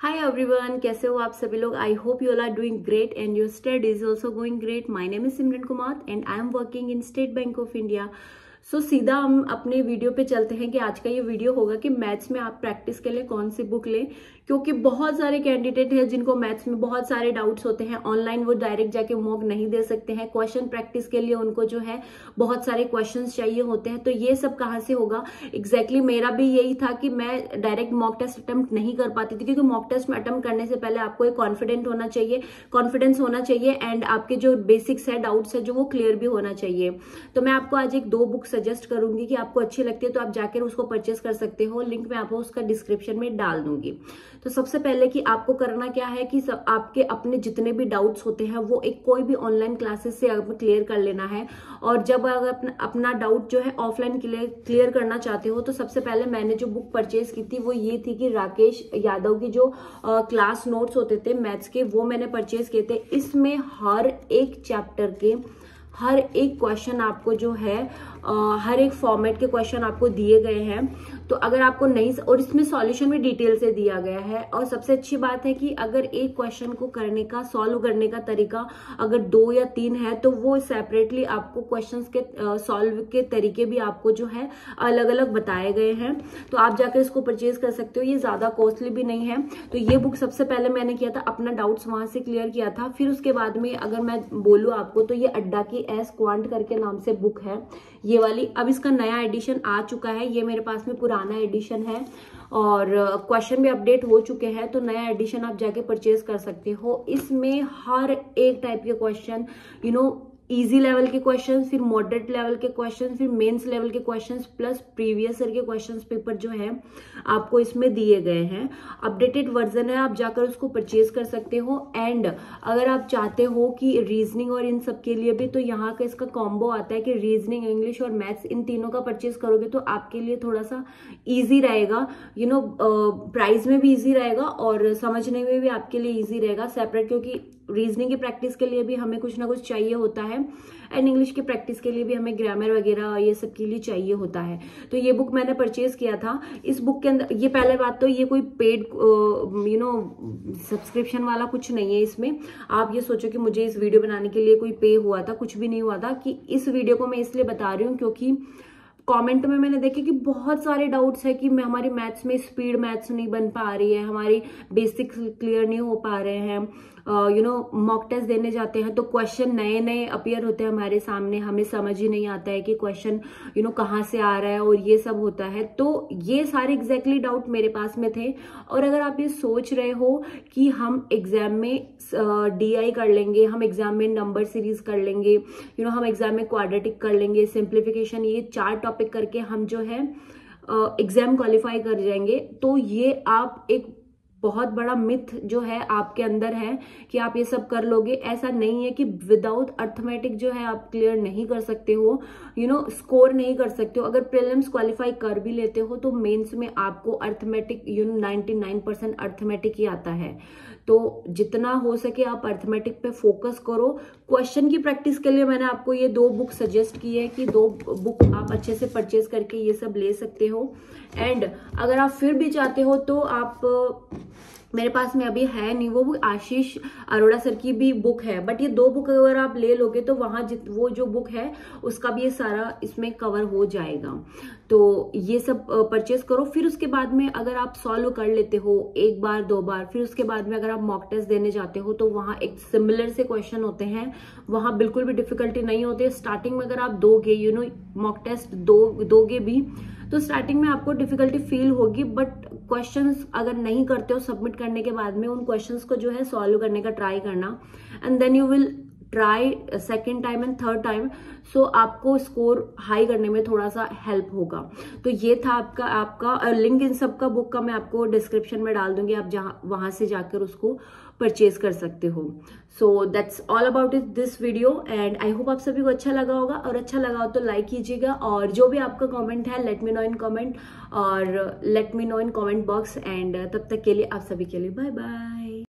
Hi everyone, कैसे हो आप सभी लोग। I hope you all are doing great and your study is also going great. My name is Simran Kumar and I am working in State Bank of India. So सीधा हम अपने video पे चलते हैं कि आज का ये वीडियो होगा कि मैथ्स में आप प्रैक्टिस के लिए कौन सी बुक लें, क्योंकि बहुत सारे कैंडिडेट हैं जिनको मैथ्स में बहुत सारे डाउट्स होते हैं। ऑनलाइन वो डायरेक्ट जाके मॉक नहीं दे सकते हैं। क्वेश्चन प्रैक्टिस के लिए उनको जो है बहुत सारे क्वेश्चंस चाहिए होते हैं। तो ये सब कहाँ से होगा एग्जैक्टली मेरा भी यही था कि मैं डायरेक्ट मॉक टेस्ट अटेम्प्ट नहीं कर पाती थी, क्योंकि मॉक टेस्ट में अटेम्प्ट करने से पहले आपको एक कॉन्फिडेंस होना चाहिए एंड आपके जो बेसिक्स है, डाउट्स है, जो वो क्लियर भी होना चाहिए। तो मैं आपको आज दो बुक सजेस्ट करूंगी कि आपको अच्छी लगती है तो आप जाकर उसको परचेस कर सकते हो। लिंक मैं आपको उसका डिस्क्रिप्शन में डाल दूंगी। तो सबसे पहले कि आपको करना क्या है कि आपके अपने जितने भी डाउट्स होते हैं वो कोई भी ऑनलाइन क्लासेस से क्लियर कर लेना है। और जब अगर अपना डाउट जो है ऑफलाइन क्लियर करना चाहते हो तो सबसे पहले मैंने जो बुक परचेज की थी वो ये थी कि राकेश यादव की जो क्लास नोट्स होते थे मैथ्स के, वो मैंने परचेज किए थे। इसमें हर एक चैप्टर के हर एक क्वेश्चन आपको जो है हर एक फॉर्मेट के क्वेश्चन आपको दिए गए हैं। तो अगर आपको नहीं, और इसमें सॉल्यूशन भी डिटेल से दिया गया है। और सबसे अच्छी बात है कि अगर एक क्वेश्चन को सॉल्व करने का तरीका अगर 2 या 3 है तो वो सेपरेटली आपको क्वेश्चंस के सॉल्व के तरीके भी आपको जो है अलग अलग बताए गए हैं। तो आप जाकर इसको परचेज कर सकते हो, ये ज्यादा कॉस्टली भी नहीं है। तो ये बुक सबसे पहले मैंने किया था, अपना डाउट्स वहां से क्लियर किया था। फिर उसके बाद में अगर मैं बोलूँ आपको तो ये अड्डा की एस क्वांट करके नाम से बुक है ये वाली। अब इसका नया एडिशन आ चुका है, ये मेरे पास में पुराना एडिशन है और क्वेश्चन भी अपडेट हो चुके हैं। तो नया एडिशन आप जाके परचेज कर सकते हो। इसमें हर एक टाइप के क्वेश्चन, इजी लेवल के क्वेश्चन, फिर मॉडरेट लेवल के क्वेश्चन, फिर मेंस लेवल के क्वेश्चंस प्लस प्रीवियस ईयर के क्वेश्चंस पेपर जो है आपको इसमें दिए गए हैं। अपडेटेड वर्जन है, आप जाकर उसको परचेज कर सकते हो। एंड अगर आप चाहते हो कि रीजनिंग और इन सब के लिए भी, तो यहाँ का इसका कॉम्बो आता है कि रीजनिंग, इंग्लिश और मैथ्स इन तीनों का परचेज करोगे तो आपके लिए थोड़ा सा ईजी रहेगा। प्राइस में भी ईजी रहेगा और समझने में भी आपके लिए ईजी रहेगा सेपरेट, क्योंकि रीजनिंग की प्रैक्टिस के लिए भी हमें कुछ ना कुछ चाहिए होता है एंड इंग्लिश की प्रैक्टिस के लिए भी हमें ग्रामर वगैरह ये सब के लिए चाहिए होता है। तो ये बुक मैंने परचेज किया था। इस बुक के अंदर ये पहले बात तो ये कोई पेड सब्सक्रिप्शन वाला कुछ नहीं है। इसमें आप ये सोचो कि मुझे इस वीडियो बनाने के लिए कोई पे हुआ था, कुछ भी नहीं हुआ था। कि इस वीडियो को मैं इसलिए बता रही हूँ क्योंकि कमेंट में मैंने देखे कि बहुत सारे डाउट्स है कि हमारी मैथ्स में स्पीड मैथ्स नहीं बन पा रही है, हमारी बेसिक्स क्लियर नहीं हो पा रहे हैं। मॉक टेस्ट देने जाते हैं तो क्वेश्चन नए नए अपीयर होते हैं हमारे सामने, हमें समझ ही नहीं आता है कि क्वेश्चन कहाँ से आ रहा है और ये सब होता है। तो ये सारे एग्जैक्टली डाउट मेरे पास में थे। और अगर आप ये सोच रहे हो कि हम एग्जाम में DI कर लेंगे, हम एग्जाम में नंबर सीरीज कर लेंगे, हम एग्जाम में क्वाड्रेटिक कर लेंगे, सिंप्लीफिकेशन, ये 4 टॉपिक करके हम जो है एग्जाम क्वालिफाई कर जाएंगे, तो ये आप एक बहुत बड़ा मिथ जो है आपके अंदर है कि आप ये सब कर लोगे। ऐसा नहीं है कि विदाउट अर्थमेटिक जो है आप क्लियर नहीं कर सकते हो, स्कोर नहीं कर सकते हो। अगर प्रीलिम्स क्वालिफाई कर भी लेते हो तो मेंस में आपको अर्थमेटिक 99% अर्थमेटिक ही आता है। तो जितना हो सके आप अर्थमेटिक पे फोकस करो। क्वेश्चन की प्रैक्टिस के लिए मैंने आपको ये 2 बुक सजेस्ट की है कि 2 बुक आप अच्छे से परचेज करके ये सब ले सकते हो। एंड अगर आप फिर भी चाहते हो तो आप, मेरे पास में अभी है नहीं वो बुक, आशीष अरोड़ा सर की भी बुक है, बट ये 2 बुक अगर आप ले लोगे तो वहां वो जो बुक है उसका भी ये सारा इसमें कवर हो जाएगा। तो ये सब परचेज करो। फिर उसके बाद में अगर आप सॉल्व कर लेते हो 1 बार 2 बार, फिर उसके बाद में अगर आप मॉक टेस्ट देने जाते हो तो वहां एक सिमिलर से क्वेश्चन होते हैं, वहां बिल्कुल भी डिफिकल्टी नहीं होती है। स्टार्टिंग में अगर आप दोगे मॉक टेस्ट दोगे भी तो स्टार्टिंग में आपको डिफिकल्टी फील होगी, बट क्वेश्चंस अगर नहीं करते हो सबमिट करने के बाद में उन क्वेश्चंस को जो है सॉल्व करने का ट्राई करना, and then you will try second time and third time. So आपको स्कोर हाई करने में थोड़ा सा हेल्प होगा। तो ये था आपका लिंक इन सब का बुक का मैं आपको डिस्क्रिप्शन में डाल दूंगी, आप वहां से जाकर उसको परचेज कर सकते हो। So that's all about this video and I hope आप सभी को अच्छा लगा होगा, और अच्छा लगा हो तो लाइक कीजिएगा। और जो भी आपका कमेंट है let me know in comment, और let me know in comment box. And तब तक के लिए आप सभी के लिए बाय बाय।